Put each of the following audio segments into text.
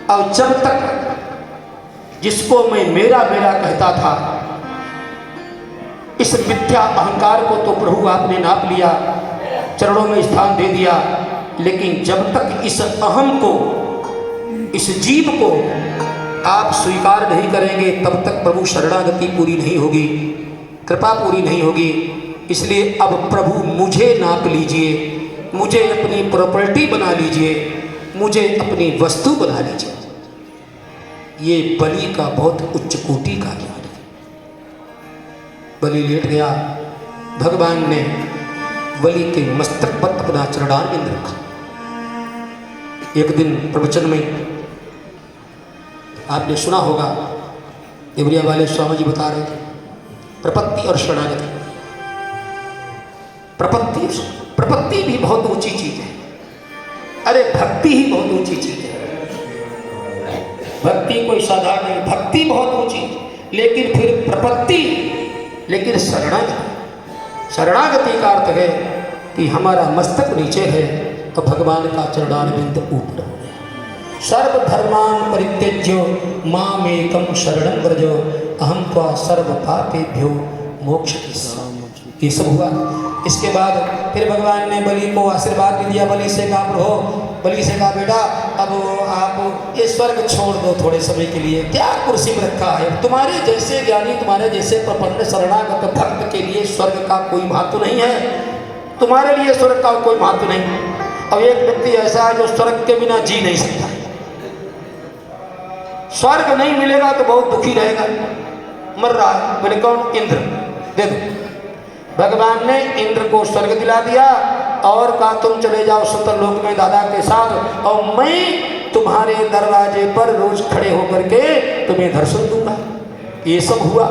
और जब तक जिसको मैं मेरा मेरा कहता था, इस मिथ्या अहंकार को तो प्रभु आपने नाप लिया, चरणों में स्थान दे दिया, लेकिन जब तक इस अहम को, इस जीव को आप स्वीकार नहीं करेंगे, तब तक प्रभु शरणागति पूरी नहीं होगी, कृपा पूरी नहीं होगी। इसलिए अब प्रभु मुझे नाप लीजिए, मुझे अपनी प्रॉपर्टी बना लीजिए, मुझे अपनी वस्तु बना लीजिए। ये बलि का बहुत उच्च कोटि का ज्ञान है। बलि लेट गया, भगवान ने बलि के मस्तक पर अपना चरणारविंद रखा। एक दिन प्रवचन में आपने सुना होगा, देवरिया वाले स्वामी जी बता रहे थे, प्रपत्ति और शरणागति। प्रपत्ति भी बहुत ऊंची चीज है, अरे भक्ति ही बहुत ऊंची चीज है। भक्ति कोई साधारण नहीं, भक्ति बहुत ऊंची, लेकिन फिर प्रपत्ति, लेकिन शरणागति का अर्थ है कि हमारा मस्तक नीचे है तो भगवान का चरणारविंद ऊपर हो गया। सर्वधर्मान परित्यज्य मामेकं शरणं व्रज अहं त्वा सर्व पापेभ्यो मोक्षयिष्यामि। ये सब हुआ। इसके बाद फिर भगवान ने बलि को आशीर्वाद भी दिया। बलि से कहा प्रभु, बलि से कहा बेटा अब आप ये स्वर्ग छोड़ दो थोड़े समय के लिए, क्या कुर्सी में रखा है, तुम्हारे जैसे ज्ञानी, तुम्हारे जैसे प्रपन्न शरणागत भक्त के लिए स्वर्ग का कोई महत्व नहीं है, तुम्हारे लिए स्वर्ग का कोई महत्व नहीं। अब एक व्यक्ति ऐसा है जो स्वर्ग के बिना जी नहीं सकता, स्वर्ग नहीं मिलेगा तो बहुत दुखी रहेगा, मर रहा है। बोले कौन? इंद्र। देखो भगवान ने इंद्र को स्वर्ग दिला दिया और कहा तुम चले जाओ सतरलोक में दादा के साथ, और मैं तुम्हारे दरवाजे पर रोज खड़े होकर के तुम्हें दर्शन दूंगा। ये सब हुआ।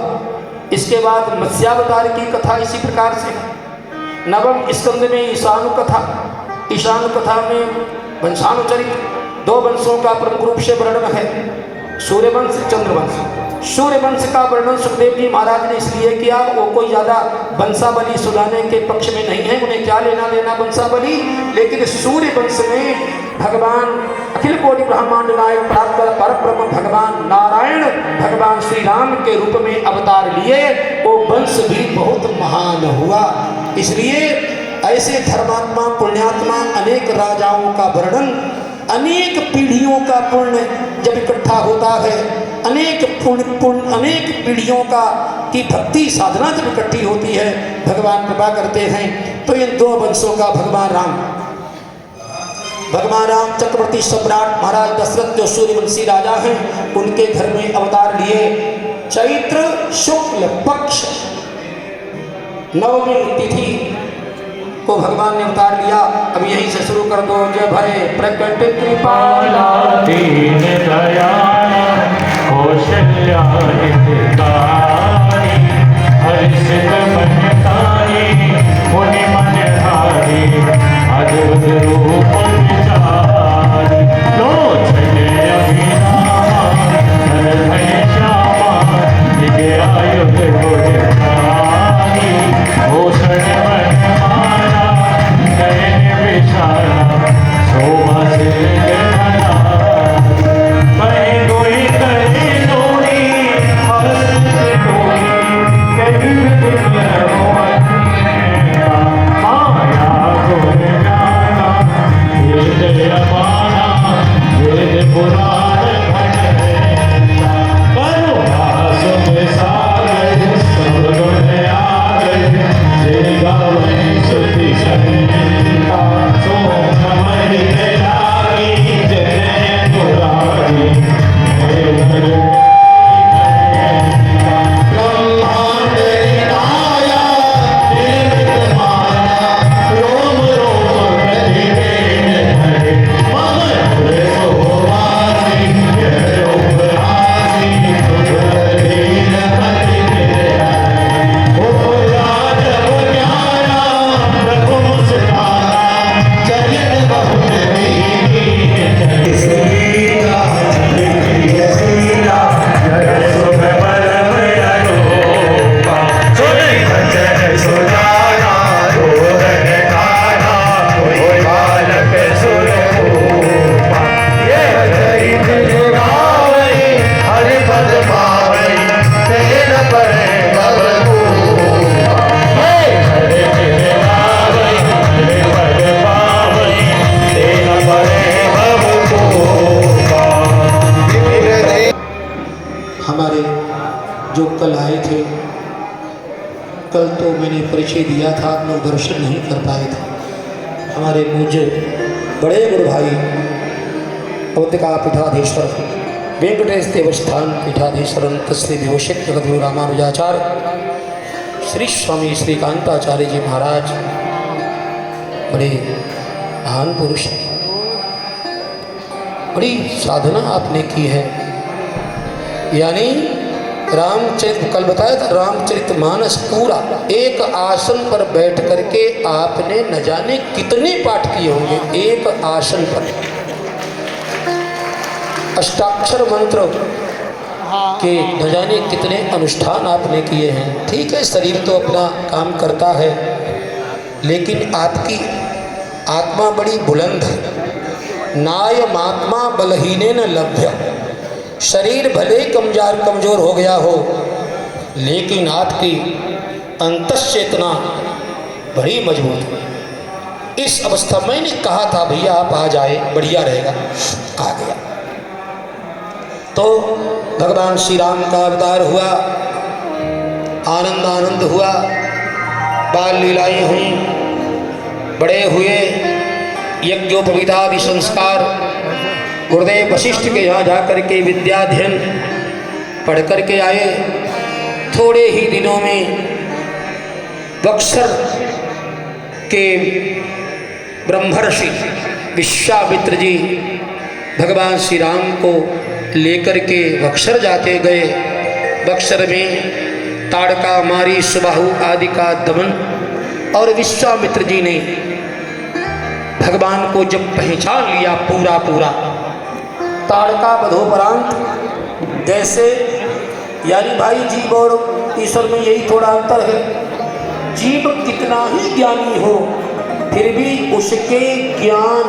इसके बाद मत्स्यावतार की कथा इसी प्रकार से है। नवम स्कंद में ईशानु कथा, ईशानु कथा में वंशानुचरित 2 वंशों का प्रमुख रूप से वर्णन है, सूर्यवंश, चंद्रवंश। सूर्यवंश का वर्णन सुखदेव जी महाराज ने इसलिए किया, वो कोई ज़्यादा वंशावली सुनाने के पक्ष में नहीं है, उन्हें क्या लेना देना वंशावली। लेकिन सूर्यवंश में भगवान अखिल कोटि ब्रह्मांड नायक परब्रह्म भगवान नारायण भगवान श्री राम के रूप में अवतार लिए, वो वंश भी बहुत महान हुआ। इसलिए ऐसे धर्मात्मा पुण्यात्मा अनेक राजाओं का वर्णन, अनेक पीढ़ियों का पुण्य जब इकट्ठा होता है, अनेक पीढ़ियों का की भक्ति साधना जब इकट्ठी होती है, भगवान कृपा करते हैं। तो इन 2 वंशों का भगवान राम चक्रवर्ती सम्राट महाराज दशरथ जो सूर्यवंशी राजा हैं, उनके घर में अवतार लिए। चैत्र शुक्ल पक्ष नवमी तिथि को भगवान ने अवतार लिया। अब यहीं से शुरू कर दो। जय भय प्रकट कृपाला दीन दयाल कौशल्या हितकारी हर्षित मनकारी मुनि मनहारी अद्भुत रूप विचारी लोचन अभिरामा धन भय श्यामा दिव्य आयुध गुणकारी भूषण वनमाला नयन विशाला शोभा से माया गुण गाना जो कल आए थे, कल तो मैंने परिचय दिया था, आप लोग दर्शन नहीं कर पाए थे। हमारे पूज्य बड़े गुरु भाई पौतिका पीठाधीश्वर वेंकटेश देवस्थान पीठाधीश्वर श्री विभूषित जगद्गुरु रामानुजाचार्य श्री स्वामी श्रीकांताचार्य जी महाराज बड़े महान पुरुष हैं। बड़ी साधना आपने की है, यानी रामचरित, कल बताया था रामचरितमानस पूरा एक आसन पर बैठ करके आपने न जाने कितने पाठ किए होंगे। एक आसन पर अष्टाक्षर मंत्र के न जाने कितने अनुष्ठान आपने किए हैं। ठीक है, शरीर तो अपना काम करता है, लेकिन आपकी आत्मा बड़ी बुलंद है। नायमात्मा बलहीने न लभ्य, शरीर भले कमजोर हो गया हो, लेकिन आपकी अंतश्चेतना बड़ी मजबूत है। इस अवस्था मैंने कहा था भैया आप आ जाए, बढ़िया रहेगा, आ गया। तो भगवान श्री राम का अवतार हुआ, आनंद हुआ, बाल लीलाएं हुई, बड़े हुए, यज्ञोपवीतादि संस्कार, गुरुदेव वशिष्ठ के यहाँ जा कर के विद्याध्ययन पढ़ कर के आए। थोड़े ही दिनों में बक्सर के ब्रह्मर्षि विश्वामित्र जी भगवान श्री राम को लेकर के बक्सर जाते गए। बक्सर में ताड़का, मारी, सुबाहु आदि का दमन, और विश्वामित्र जी ने भगवान को जब पहचान लिया पूरा ताड़का वधोपरांत, जैसे यानी भाई जीव और ईश्वर में यही थोड़ा अंतर है। जीव कितना ही ज्ञानी हो, फिर भी उसके ज्ञान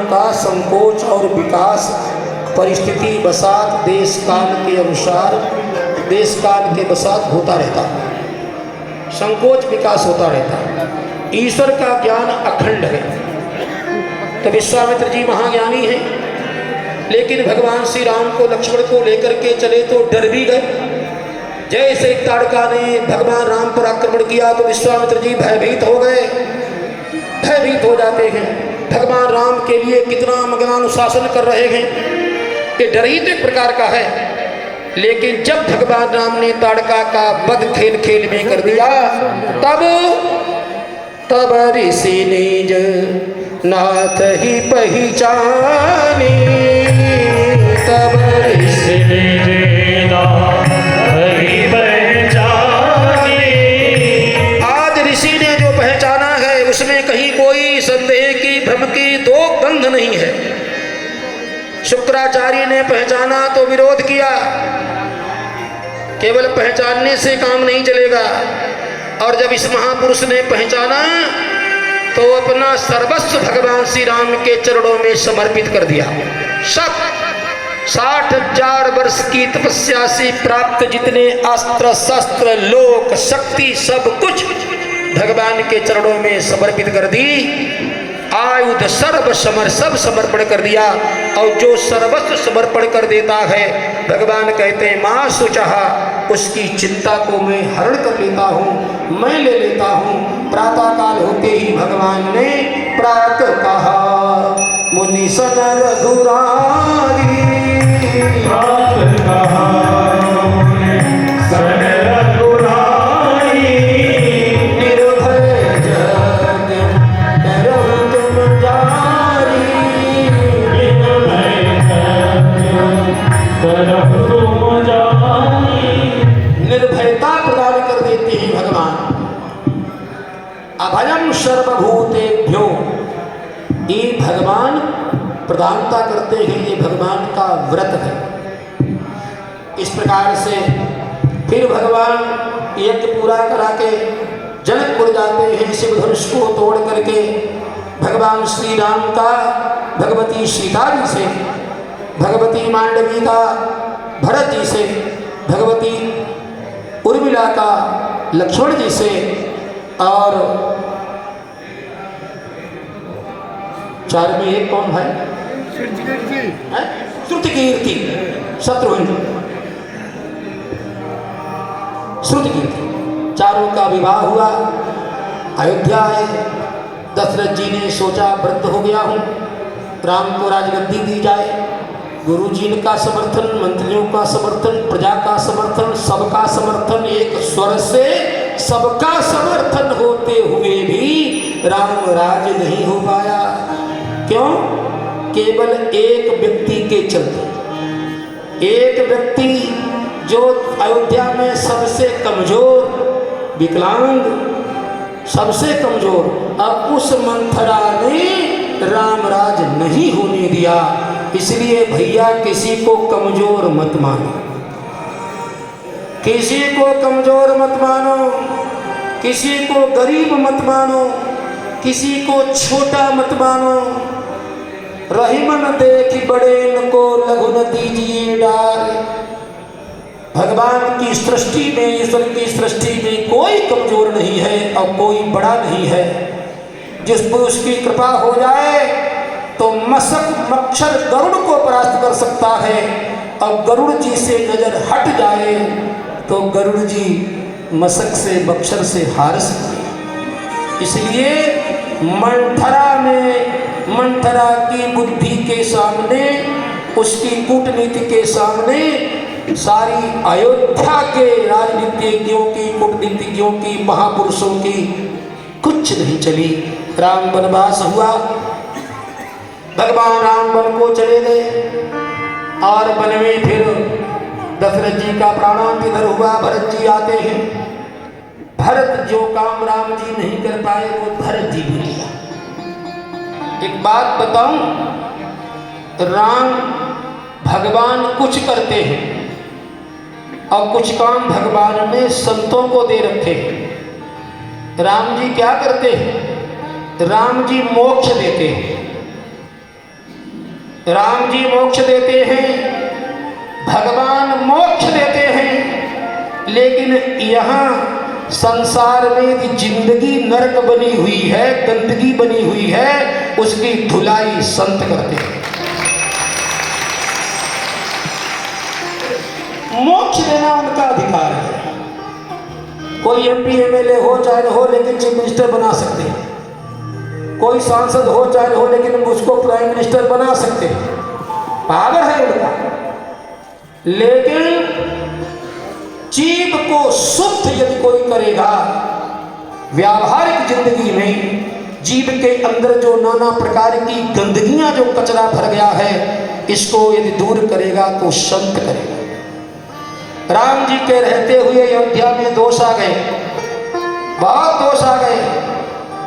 का संकोच और विकास परिस्थिति बसात देश काल के अनुसार, देश काल के बसात होता रहता है, संकोच विकास होता रहता है। ईश्वर का ज्ञान अखंड है। तो विश्वामित्र जी महाज्ञानी हैं, लेकिन भगवान श्री राम को, लक्ष्मण को लेकर के चले तो डर भी गए। जैसे ताड़का ने भगवान राम पर आक्रमण किया तो विश्वामित्र जी भयभीत हो गए, भयभीत हो जाते हैं। भगवान राम के लिए कितना मग्नानुशासन कर रहे हैं, ये डर ही तो एक प्रकार का है। लेकिन जब भगवान राम ने ताड़का का वध खेल में कर दिया, तब ऋषि निज नाथ ही पहचानी, तब ऋषि निज नाथ ही पहचानी। आज ऋषि ने जो पहचाना है उसमें कहीं कोई संदेह की, भ्रम की दो गंध नहीं है। शुक्राचार्य ने पहचाना तो विरोध किया, केवल पहचानने से काम नहीं चलेगा। और जब इस महापुरुष ने पहचाना तो अपना सर्वस्व भगवान श्री राम के चरणों में समर्पित कर दिया। सब 60,000 वर्ष की तपस्या से प्राप्त जितने अस्त्र शस्त्र लोक शक्ति सब कुछ भगवान के चरणों में समर्पित कर दी। आयुध सर्व सब समर्पण कर दिया। और जो सर्वस्व समर्पण कर देता है, भगवान कहते हैं माँ सुचाहा, उसकी चिंता को मैं हरण कर लेता हूँ, मैं ले लेता हूँ। प्रातः काल होते ही भगवान ने प्रात कहा, मुनि सन रघुराई, प्रात कहा मुनि सन रघुराई, निर्भय जग करहु तुम जारी, निर्भय जग करहु तुम जारी। निर्भयता प्रदान कर देते हैं भगवान। अभयम सर्वभूतेभ्यो, ये भगवान प्रदानता करते हैं, ये भगवान का व्रत है। इस प्रकार से फिर भगवान यज्ञ पूरा करा के जनकपुर जाते हैं। शिव धनुष को तोड़ करके भगवान श्री राम का भगवती सीता जी से, भगवती मांडवी का भरत जी से, भगवती उर्मिला का लक्ष्मण जी से, और चार में एक कौन भाई? श्रुतकीर्ति, शत्रुघ्न। श्रुति की थी। चारों का विवाह हुआ, अयोध्या आए। दशरथ जी ने सोचा वृद्ध हो गया हूँ, राम को राजगद्दी दी जाए। गुरु जी का समर्थन, मंत्रियों का समर्थन, प्रजा का समर्थन, सबका समर्थन, एक स्वर से सबका समर्थन होते हुए भी राम राज नहीं हो पाया। क्यों? केवल एक व्यक्ति के चलते। एक व्यक्ति जो अयोध्या में सबसे कमजोर, विकलांग, सबसे कमजोर, अब उस मंथरा ने राम राज नहीं होने दिया। इसलिए भैया किसी को कमजोर मत मानो, किसी को कमजोर मत मानो, किसी को गरीब मत मानो, किसी को छोटा मत मानो। रहीमन देख बड़े को लघु न दीजिए डार। भगवान की सृष्टि में, ईश्वर की सृष्टि में कोई कमजोर नहीं है और कोई बड़ा नहीं है। जिस पर उसकी कृपा हो जाए तो मशक मच्छर गरुड़ को परास्त कर सकता है, और गरुड़ जी से नजर हट जाए तो गरुड़ जी मशक से, मच्छर से हार सकते हैं। इसलिए मंथरा की बुद्धि के सामने, उसकी कूटनीति के सामने सारी अयोध्या के राजनीतिज्ञों की, कूटनीतिज्ञों की, महापुरुषों की कुछ नहीं चली। राम वनवास हुआ, भगवान राम वन को चले गए, और वन में फिर दशरथ जी का प्राणांत इधर हुआ। भरत जी आते हैं। भरत जो काम राम जी नहीं कर पाए वो भरत जी भी किया। एक बात बताऊं, राम भगवान कुछ करते हैं और कुछ काम भगवान ने संतों को दे रखे हैं। राम जी क्या करते हैं? राम जी मोक्ष देते हैं। राम जी मोक्ष देते हैं, भगवान मोक्ष देते हैं। लेकिन यहाँ संसार में जिंदगी नरक बनी हुई है, गंदगी बनी हुई है, उसकी धुलाई संत करते हैं। मोक्ष देना उनका अधिकार है। कोई एमपी एमएलए हो चाहे हो, लेकिन चीफ मिनिस्टर बना सकते हैं। कोई सांसद हो चाहे हो, लेकिन उसको प्राइम मिनिस्टर बना सकते हैं। पावर है उनका। लेकिन जीव को शुद्ध यदि कोई करेगा, व्यावहारिक जिंदगी में जीव के अंदर जो नाना प्रकार की गंदगियां, जो कचरा भर गया है, इसको यदि दूर करेगा तो संत करेगा। राम जी के रहते हुए अयोध्या में दोष आ गए, बहुत दोष आ गए।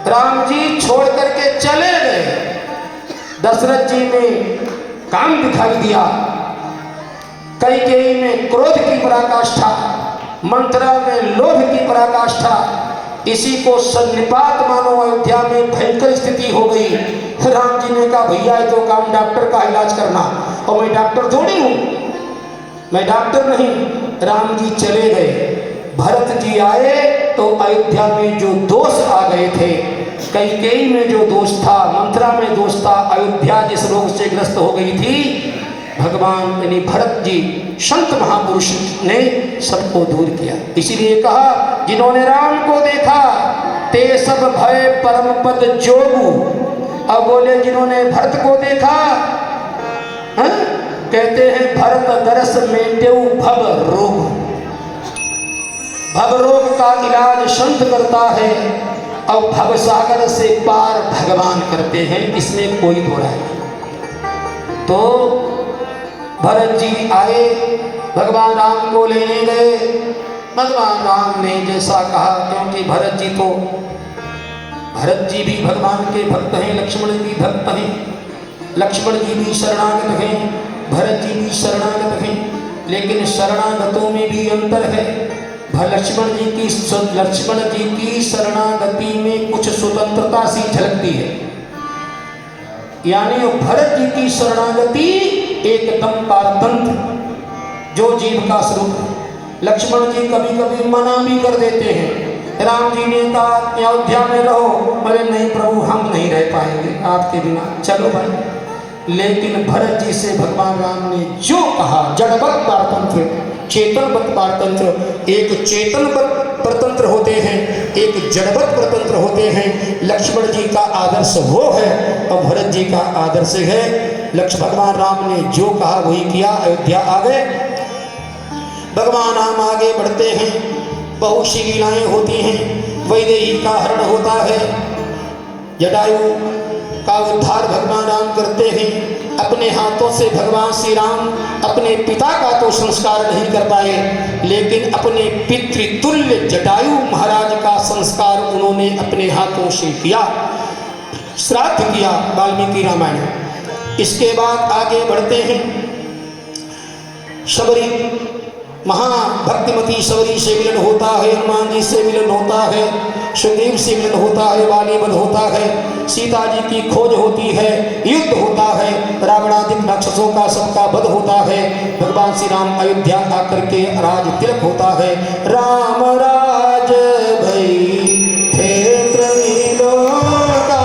राम जी छोड़ करके चले गए। दशरथ जी ने काम दिखाई दिया, कैकेयी में क्रोध की पराकाष्ठा, मंथरा में लोभ की पराकाष्ठा। इसी को सन्निपात मानो अयोध्या में भयंकर स्थिति हो गई। राम जी ने कहा भैया ये तो काम डॉक्टर का इलाज करना, और मैं डॉक्टर थोड़ी हूँ, मैं डॉक्टर नहीं। राम जी चले गए, भरत जी आए तो अयोध्या में जो दोष आ गए थे, कैकेयी में जो दोष था, मंथरा में दोष था, अयोध्या जिस रोग से ग्रस्त हो गई थी, भगवान यानी भरत जी संत महापुरुष ने सबको दूर किया। इसीलिए कहा जिन्होंने राम को देखा ते सब भय परम पद जोगु। अब बोले जिन्होंने भरत को देखा, है? कहते हैं भरत दरस मेटेऊ भव रोग। भव रोग का इलाज संत करता है और भव सागर से पार भगवान करते हैं, इसमें कोई दो राय नहीं। तो भरत जी आए, भगवान राम को लेने गए। भगवान राम ने जैसा कहा, क्योंकि भरत जी भी भगवान के भक्त हैं, लक्ष्मण जी भक्त हैं, लक्ष्मण जी भी शरणागत हैं, भरत जी भी शरणागत हैं। लेकिन शरणागतों में भी अंतर है। लक्ष्मण जी की शरणागति में कुछ स्वतंत्रता सी झलकती है, यानी भरत जी की शरणागति एकदम पारतंत्र, जो जीव का स्वरूप है। लक्ष्मण जी कभी कभी मना भी कर देते हैं। राम जी ने कहा अयोध्या में रहो, बोले नहीं प्रभु हम नहीं रह पाएंगे आपके बिना, चलो भाई। लेकिन भरत जी से भगवान राम ने जो कहा, जड़वत पारतंत्र, चेतनवत परतंत्र, एक चेतनवत परतंत्र होते हैं, एक जड़वत परतंत्र होते हैं। लक्ष्मण जी का आदर्श वो है और भरत जी का आदर्श है। लक्ष्मण भगवान राम ने जो कहा वही किया, अयोध्या आ गए। भगवान राम आगे बढ़ते हैं, बहुत सी लीलाएं होती हैं। वैदेही का हरण होता है, जटायु का उद्धार भगवान राम करते हैं। अपने हाथों से भगवान श्री राम अपने पिता का तो संस्कार नहीं कर पाए, लेकिन अपने पितृतुल्य जटायु महाराज का संस्कार उन्होंने अपने हाथों से किया, श्राद्ध किया वाल्मीकि रामायण। इसके बाद आगे बढ़ते हैं। शबरी महाभक्तिमती शबरी से मिलन होता है, हनुमान जी से मिलन होता है, सुग्रीव से मिलन होता है, वाली वध होता है, सीता जी की खोज होती है, युद्ध होता है, रावणादिक राक्षसों का सबका वध होता है। भगवान श्री राम अयोध्या आकर के राज तिलक होता है। राम राज भई थे त्रिलोका,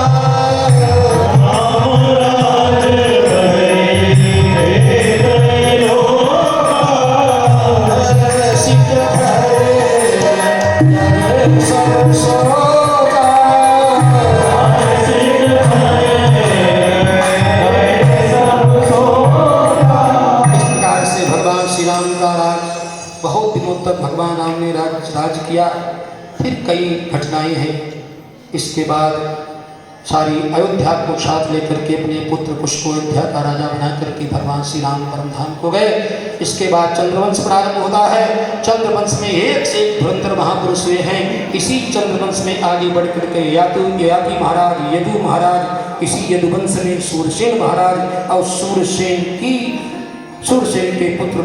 बहुत दिनों तक भगवान राम ने राज किया। फिर कई घटनाएं हैं। इसके बाद सारी अयोध्या को साथ लेकर के अपने पुत्र कुश को अयोध्या का राजा बना करके भगवान श्री राम परम धाम को गए। इसके बाद चंद्रवंश प्रारंभ होता है। चंद्रवंश में एक से एक धुरंधर महापुरुष हुए हैं। इसी चंद्रवंश में आगे बढ़ करके ययाति महाराज, यदु महाराज, इसी यदुवंश में सूरसेन महाराज और सूरसेन के पुत्र